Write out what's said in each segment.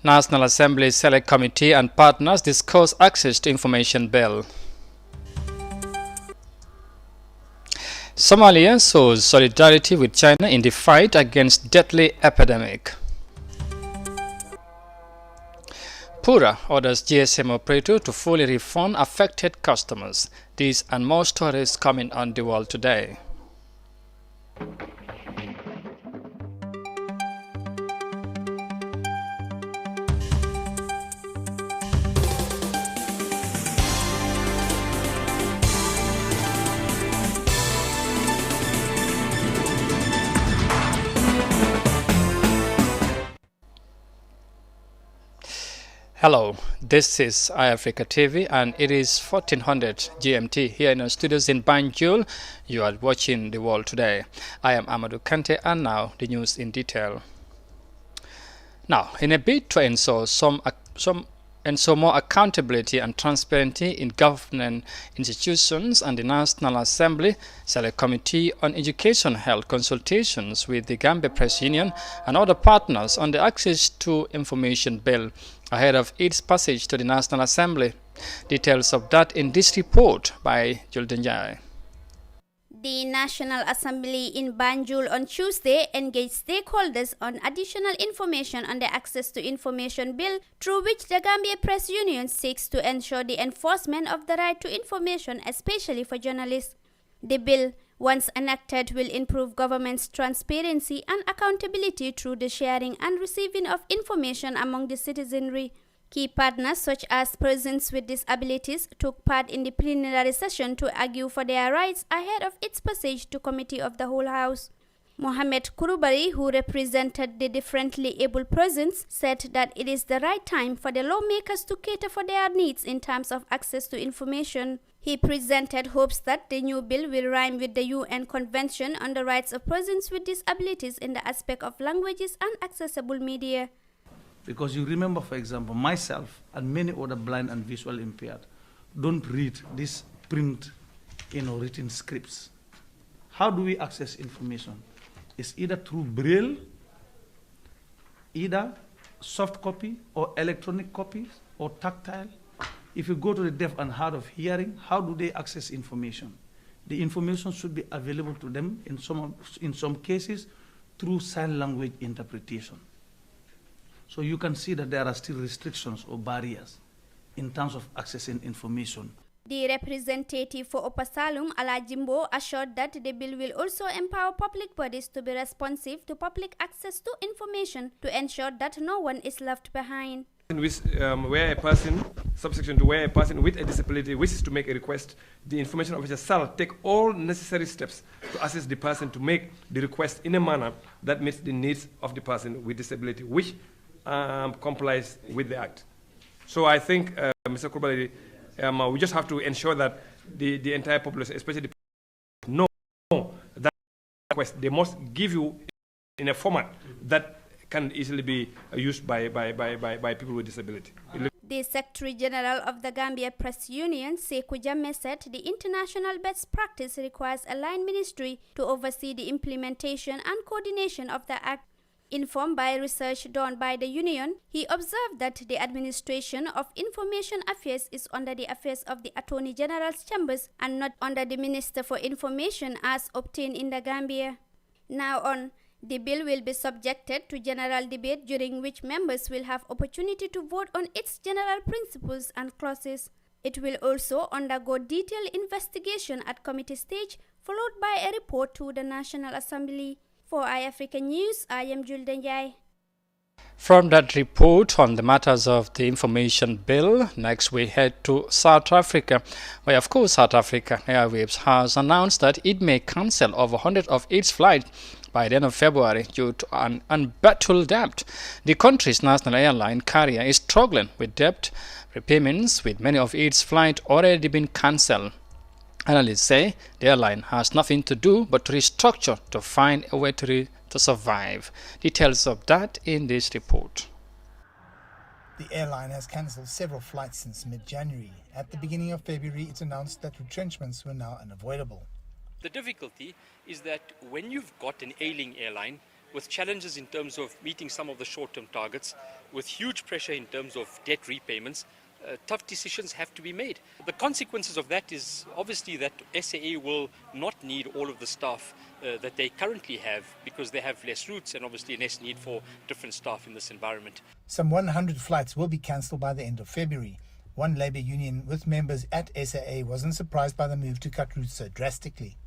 National Assembly Select Committee and partners discuss access to information bill. Somalia shows solidarity with China in the fight against deadly epidemic. Pura orders GSM operator to fully refund affected customers. These and more stories coming on The World Today. Hello, this is iAfrica TV and it is 1400 GMT here in our studios in Banjul. You are watching The World Today. I am Amadou Kante and now the news in detail. Now, in a bid to ensure more accountability and transparency in government institutions and the National Assembly Select Committee on Education held consultations with the Gambia Press Union and other partners on the Access to Information Bill ahead of its passage to the National Assembly. Details of that in this report by Juldenjai. The National Assembly in Banjul on Tuesday engaged stakeholders on additional information on the Access to Information Bill, through which the Gambia Press Union seeks to ensure the enforcement of the right to information, especially for journalists. The bill, once enacted, will improve government's transparency and accountability through the sharing and receiving of information among the citizenry. Key partners such as persons with disabilities took part in the plenary session to argue for their rights ahead of its passage to Committee of the Whole House. Mohamed Kurubari, who represented the differently able persons, said that it is the right time for the lawmakers to cater for their needs in terms of access to information. He presented hopes that the new bill will rhyme with the UN Convention on the Rights of Persons with Disabilities in the aspect of languages and accessible media. Because you remember, for example, myself and many other blind and visual impaired don't read these print, written scripts. How do we access information? It's either through braille, either soft copy or electronic copies or tactile. If you go to the deaf and hard of hearing, how do they access information? The information should be available to them in some cases through sign language interpretation. So you can see that there are still restrictions or barriers in terms of accessing information. The representative for Upper Salum, Ala Jimbo, assured that the bill will also empower public bodies to be responsive to public access to information to ensure that no one is left behind. Where a person, subsection to where a person with a disability wishes to make a request, the information officer shall take all necessary steps to assist the person to make the request in a manner that meets the needs of the person with disability, which complies with the Act. So I think, Mr. Kurbali, we just have to ensure that the entire population, especially the people, know that request. They must give you in a format that can easily be used by people with disability. The Secretary General of the Gambia Press Union, Sekou Jammeh, said the international best practice requires a line ministry to oversee the implementation and coordination of the Act. Informed by research done by the union, he observed that the administration of information affairs is under the affairs of the Attorney General's chambers and not under the Minister for Information as obtained in the Gambia. Now on, the bill will be subjected to general debate, during which members will have opportunity to vote on its general principles and clauses. It will also undergo detailed investigation at committee stage, followed by a report to the National Assembly. For iAfrica News, I am Juldenjai. From that report on the matters of the information bill, next we head to South Africa, where of course South Africa Airways has announced that it may cancel over 100 of its flights by the end of February due to an unbattled debt. The country's national airline carrier is struggling with debt repayments, with many of its flights already been cancelled. Analysts say the airline has nothing to do but to restructure to find a way to survive. Details of that in this report. The airline has cancelled several flights since mid-January. At the beginning of February, it announced that retrenchments were now unavoidable. The difficulty is that when you've got an ailing airline, with challenges in terms of meeting some of the short-term targets, with huge pressure in terms of debt repayments, tough decisions have to be made. The consequences of that is obviously that SAA will not need all of the staff that they currently have, because they have less routes and obviously less need for different staff in this environment. Some 100 flights will be cancelled by the end of February. One labour union with members at SAA wasn't surprised by the move to cut routes so drastically.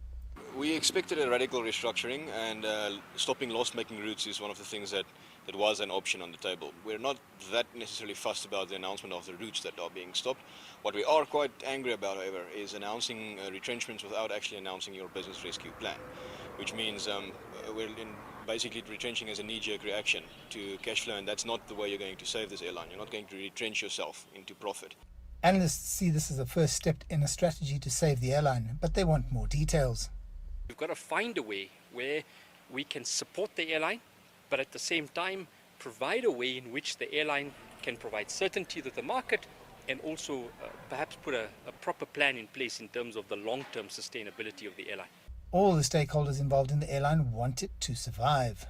We expected a radical restructuring, and stopping loss-making routes is one of the things that was an option on the table. We're not that necessarily fussed about the announcement of the routes that are being stopped. What we are quite angry about, however, is announcing retrenchments without actually announcing your business rescue plan, which means we're basically retrenching as a knee-jerk reaction to cash flow, and that's not the way you're going to save this airline. You're not going to retrench yourself into profit. Analysts see this as a first step in a strategy to save the airline, but they want more details. We've got to find a way where we can support the airline, but at the same time provide a way in which the airline can provide certainty to the market, and also perhaps put a proper plan in place in terms of the long-term sustainability of the airline. All the stakeholders involved in the airline want it to survive.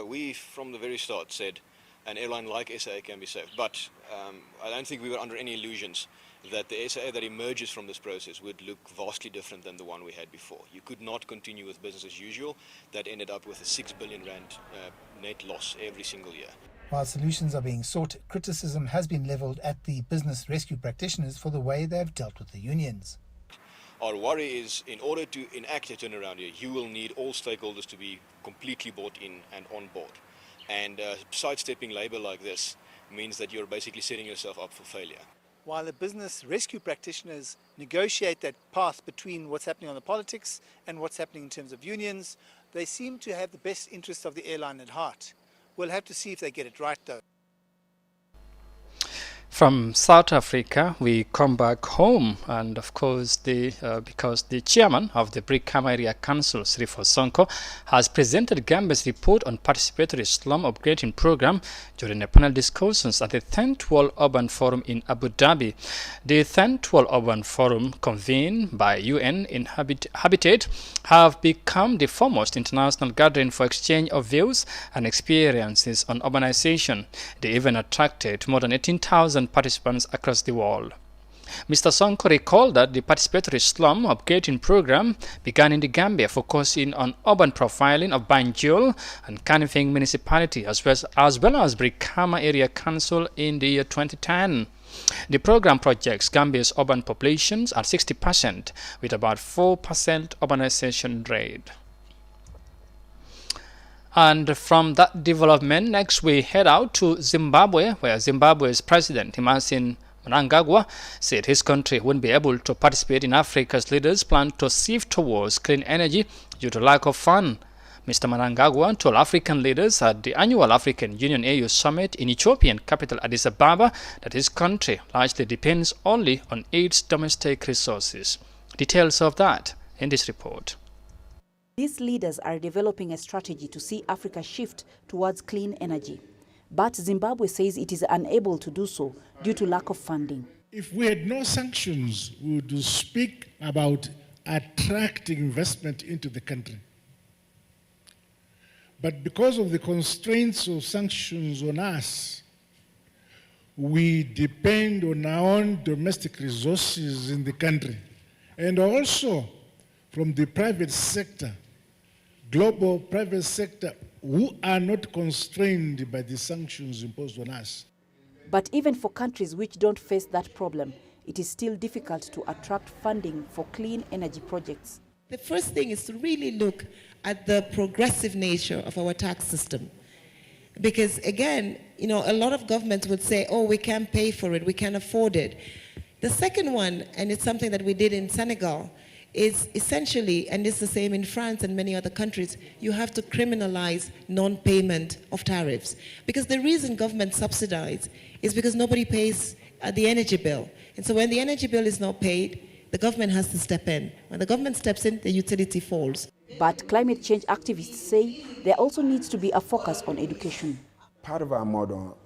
We, from the very start, said an airline like SAA can be saved, but I don't think we were under any illusions that the SAA that emerges from this process would look vastly different than the one we had before. You could not continue with business as usual. That ended up with a 6 billion rand net loss every single year. While solutions are being sought, criticism has been levelled at the business rescue practitioners for the way they've dealt with the unions. Our worry is, in order to enact a turnaround here, you will need all stakeholders to be completely bought in and on board. And sidestepping labour like this means that you're basically setting yourself up for failure. While the business rescue practitioners negotiate that path between what's happening on the politics and what's happening in terms of unions, they seem to have the best interests of the airline at heart. We'll have to see if they get it right, though. From South Africa, we come back home, and of course, because the chairman of the Brikama Area Council, Srifo Sonko, has presented Gambia's report on participatory slum upgrading program during a panel discussions at the 10th World Urban Forum in Abu Dhabi. The 10th World Urban Forum, convened by UN in Habitat, have become the foremost international gathering for exchange of views and experiences on urbanization. They even attracted more than 18,000 participants across the world. Mr. Sonko recalled that the participatory slum upgrading program began in the Gambia, focusing on urban profiling of Banjul and Kanifing municipality, as well as Brikama Area Council in the year 2010. The program projects Gambia's urban populations at 60%, with about 4% urbanization rate. And from that development, next we head out to Zimbabwe, where Zimbabwe's President Emmerson Mnangagwa said his country wouldn't be able to participate in Africa's leaders' plan to shift towards clean energy due to lack of funds. Mr. Mnangagwa told African leaders at the annual African Union AU Summit in Ethiopian capital Addis Ababa that his country largely depends only on its domestic resources. Details of that in this report. These leaders are developing a strategy to see Africa shift towards clean energy. But Zimbabwe says it is unable to do so due to lack of funding. If we had no sanctions, we would speak about attracting investment into the country. But because of the constraints of sanctions on us, we depend on our own domestic resources in the country, and also from the private sector, global private sector, who are not constrained by the sanctions imposed on us. But even for countries which don't face that problem, it is still difficult to attract funding for clean energy projects. The first thing is to really look at the progressive nature of our tax system. Because again, you know, a lot of governments would say, oh, we can't pay for it, we can't afford it. The second one, and it's something that we did in Senegal, is essentially, and it's the same in France and many other countries, you have to criminalize non-payment of tariffs. Because the reason governments subsidize is because nobody pays the energy bill. And so when the energy bill is not paid, the government has to step in. When the government steps in, the utility falls. But climate change activists say there also needs to be a focus on education. Part of our model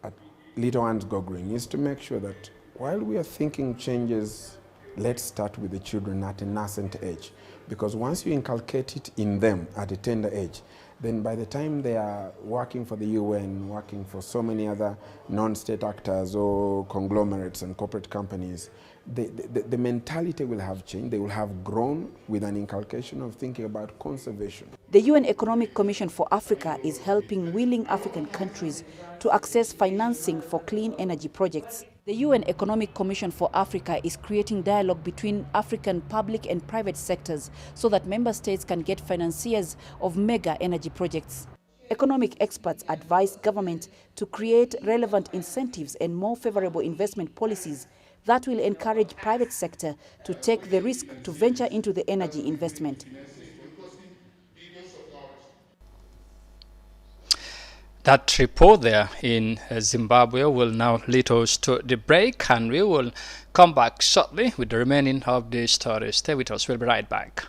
at Little Ones Go Green is to make sure that while we are thinking changes, let's start with the children at a nascent age. Because once you inculcate it in them at a tender age, then by the time they are working for the UN, working for so many other non-state actors or conglomerates and corporate companies, the mentality will have changed. They will have grown with an inculcation of thinking about conservation. The UN Economic Commission for Africa is helping willing African countries to access financing for clean energy projects. The UN Economic Commission for Africa is creating dialogue between African public and private sectors so that member states can get financiers of mega energy projects. Economic experts advise government to create relevant incentives and more favorable investment policies that will encourage private sector to take the risk to venture into the energy investment. That report there in Zimbabwe will now lead us to the break, and we will come back shortly with the remaining of the story. Stay with us, we'll be right back.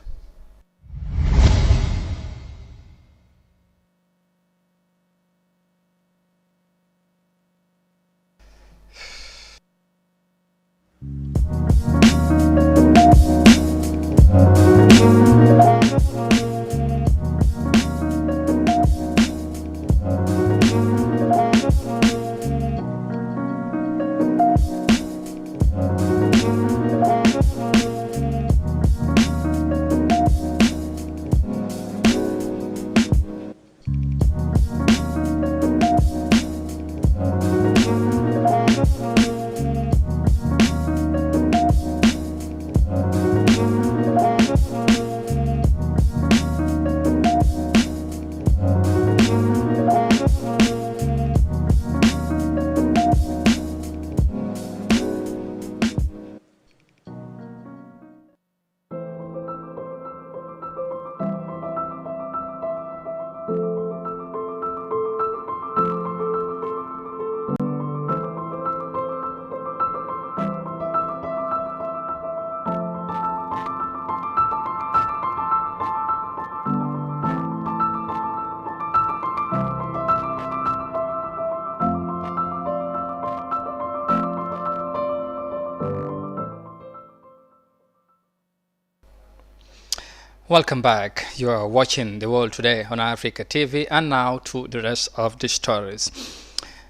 Welcome back. You are watching The World Today on Africa TV, and now to the rest of the stories.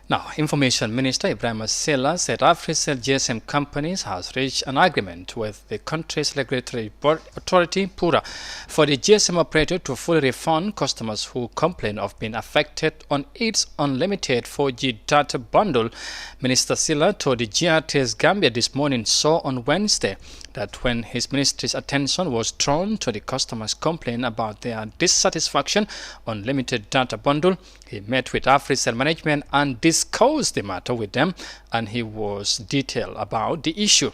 Now, Information Minister Ibrahim Silla said AfriCell GSM companies has reached an agreement with the country's regulatory authority, PURA, for the GSM operator to fully refund customers who complain of being affected on its unlimited 4G data bundle. Minister Silla told the GRT's Gambia this morning saw on Wednesday that when his ministry's attention was drawn to the customers' complaint about their dissatisfaction on limited data bundle, he met with AfriCell management and discussed the matter with them, and he was detailed about the issue.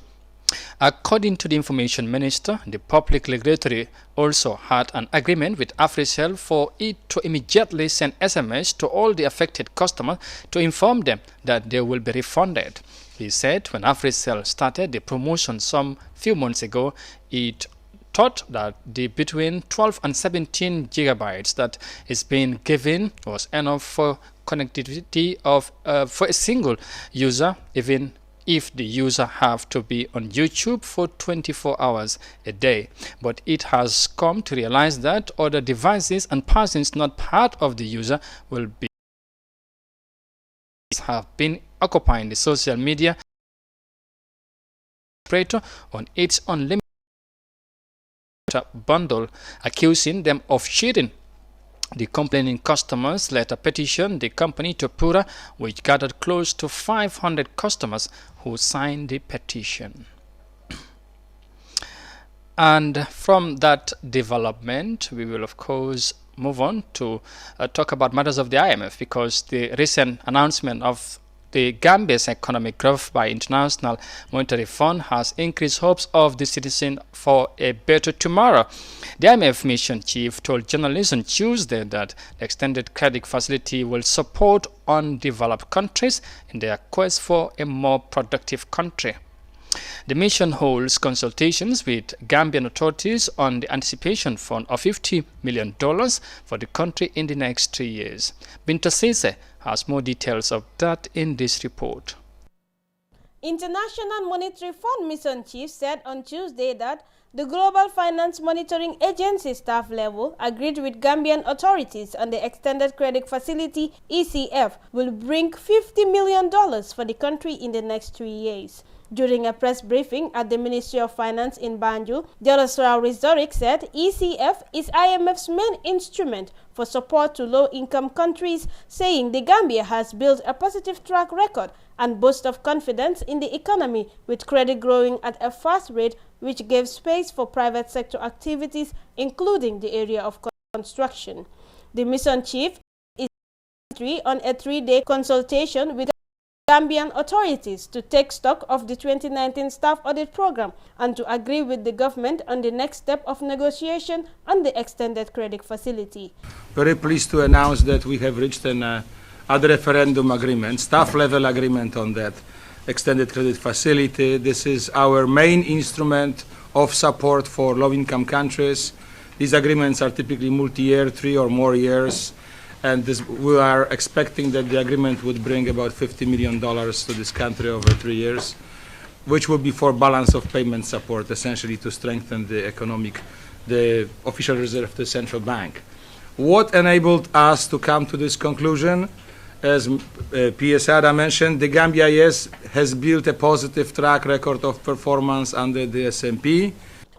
According to the Information Minister, the Public Regulatory also had an agreement with AfriCell for it to immediately send SMS to all the affected customers to inform them that they will be refunded. He said when AfriCell started the promotion some few months ago, it thought that the between 12 and 17 gigabytes that is being given was enough for connectivity of for a single user, even if the user have to be on YouTube for 24 hours a day. But it has come to realize that other devices and persons not part of the user will be have been occupying the social media operator on its unlimited bundle, accusing them of cheating. The complaining customers later petitioned the company to PURA, which gathered close to 500 customers who signed the petition. And from that development, we will of course move on to talk about matters of the IMF, because the recent announcement of the Gambia's economic growth by International Monetary Fund has increased hopes of the citizen for a better tomorrow. The IMF mission chief told journalists on Tuesday that the extended credit facility will support undeveloped countries in their quest for a more productive country. The mission holds consultations with Gambian authorities on the anticipation fund of $50 million for the country in the next 3 years. Binta Sese has more details of that in this report. International Monetary Fund mission chief said on Tuesday that The Global Finance Monitoring Agency staff level agreed with Gambian authorities on the Extended Credit Facility (ECF) will bring $50 million for the country in the next 3 years. During a press briefing at the Ministry of Finance in Banjul, Zimbabwe said ECF is IMF's main instrument for support to low-income countries, saying the Gambia has built a positive track record and boast of confidence in the economy, with credit growing at a fast rate, which gave space for private sector activities, including the area of construction. The mission chief is on a 3-day consultation with Gambian authorities to take stock of the 2019 staff audit program and to agree with the government on the next step of negotiation on the extended credit facility. Very pleased to announce that we have reached a referendum agreement, staff level agreement on that extended credit facility. This is our main instrument of support for low-income countries. These agreements are typically multi-year, 3 or more years. And we are expecting that the agreement would bring about $50 million to this country over 3 years, which will be for balance of payment support, essentially to strengthen the official reserve of the central bank. What enabled us to come to this conclusion? As PS Ada mentioned, the Gambia, yes, has built a positive track record of performance under the SMP.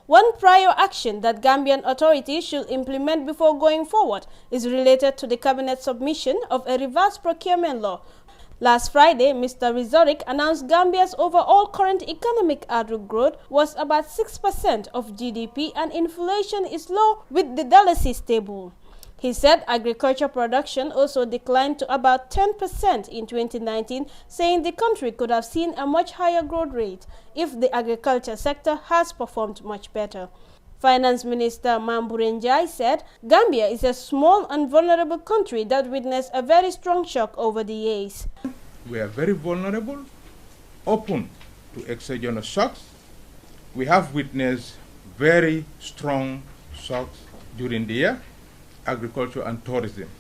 One prior action that Gambian authorities should implement before going forward is related to the cabinet submission of a reverse procurement law. Last Friday, Mr. Rizoric announced Gambia's overall current economic outlook growth was about 6% of GDP and inflation is low with the dollar stable. He said agriculture production also declined to about 10% in 2019, saying the country could have seen a much higher growth rate if the agriculture sector has performed much better. Finance Minister Mamburenjai said Gambia is a small and vulnerable country that witnessed a very strong shock over the years. We are very vulnerable, open to exogenous shocks. We have witnessed very strong shocks during the year. Agriculture and tourism,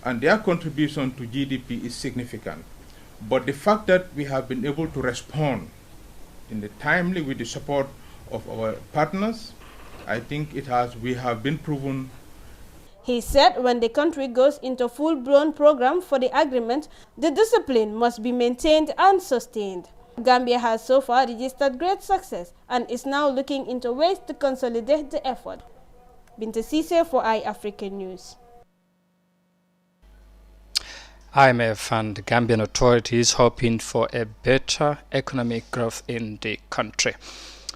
and their contribution to GDP is significant. But the fact that we have been able to respond in the timely with the support of our partners, I think we have been proven. He said when the country goes into full-blown program for the agreement, the discipline must be maintained and sustained. Gambia has so far registered great success and is now looking into ways to consolidate the effort. Binta Sise for iAfrican News. IMF and Gambian authorities hoping for a better economic growth in the country.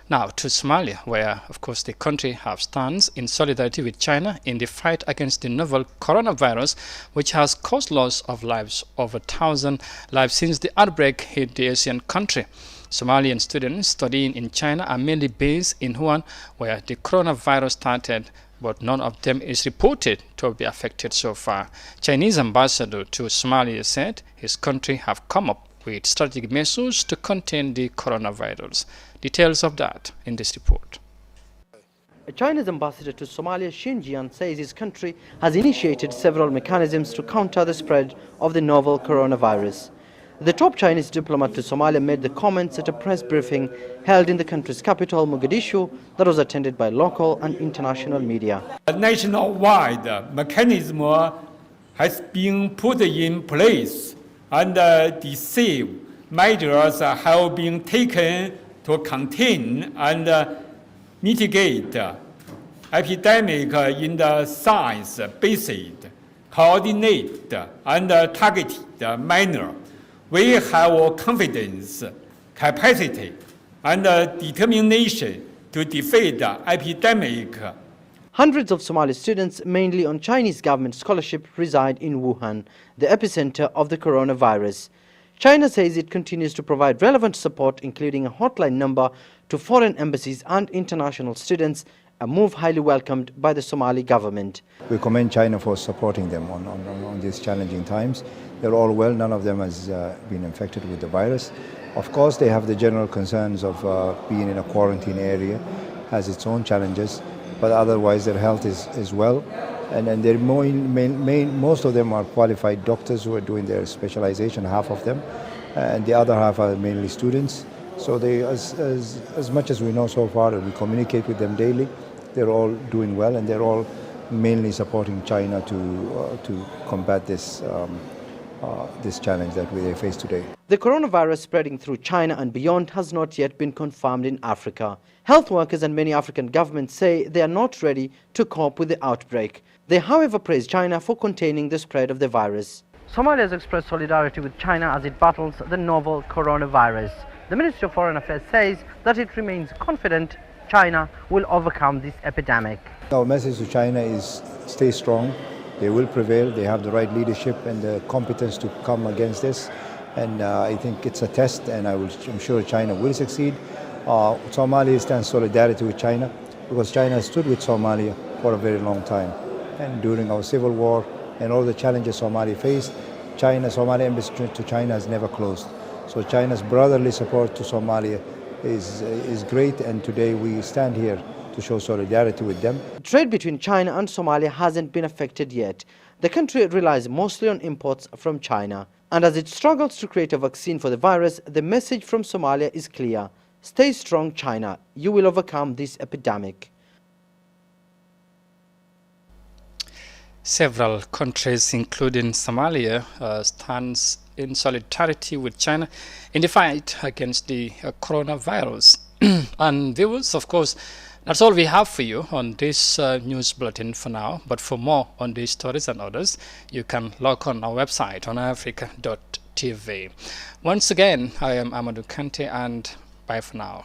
Now to Somalia, where of course the country stands in solidarity with China in the fight against the novel coronavirus, which has caused loss of lives, over 1,000 lives since the outbreak hit the Asian country. Somalian students studying in China are mainly based in Wuhan, where the coronavirus started, but none of them is reported to be affected so far. Chinese ambassador to Somalia said his country have come up with strategic measures to contain the coronavirus. Details of that in this report. China's ambassador to Somalia, Xinjiang, says his country has initiated several mechanisms to counter the spread of the novel coronavirus. The top Chinese diplomat to Somalia made the comments at a press briefing held in the country's capital, Mogadishu, that was attended by local and international media. A nationwide mechanism has been put in place, and decisive measures have been taken to contain and mitigate epidemic in the science-based, coordinated and targeted manner. We have confidence, capacity, and determination to defeat the epidemic. Hundreds of Somali students, mainly on Chinese government scholarship, reside in Wuhan, the epicenter of the coronavirus. China says it continues to provide relevant support, including a hotline number to foreign embassies and international students, a move highly welcomed by the Somali government. We commend China for supporting them on these challenging times. They're all well, none of them has been infected with the virus. Of course, they have the general concerns of being in a quarantine area, has its own challenges, but otherwise their health is well. And they're most of them are qualified doctors who are doing their specialization, half of them, and the other half are mainly students. So they, as much as we know so far, and we communicate with them daily, they're all doing well, and they're all mainly supporting China to combat this this challenge that we face today. The coronavirus spreading through China and beyond has not yet been confirmed in Africa. Health workers and many African governments say they are not ready to cope with the outbreak. They, however, praise China for containing the spread of the virus. Somalia has expressed solidarity with China as it battles the novel coronavirus. The Ministry of Foreign Affairs says that it remains confident China will overcome this epidemic. Our message to China is stay strong. They will prevail. They have the right leadership and the competence to come against this. And I think it's a test, and I'm sure China will succeed. Somalia stands solidarity with China because China stood with Somalia for a very long time. And during our civil war and all the challenges Somalia faced, Somalia embassy to China has never closed. So China's brotherly support to Somalia is great, and today we stand here to show solidarity with them. Trade between China and Somalia hasn't been affected yet. The country relies mostly on imports from China. And as it struggles to create a vaccine for the virus, the message from Somalia is clear. Stay strong, China. You will overcome this epidemic. Several countries, including Somalia, stands in solidarity with China in the fight against the coronavirus. And viewers, of course, that's all we have for you on this news bulletin for now. But for more on these stories and others, you can log on our website on africa.tv. Once again, I am Amadou Kante, and bye for now.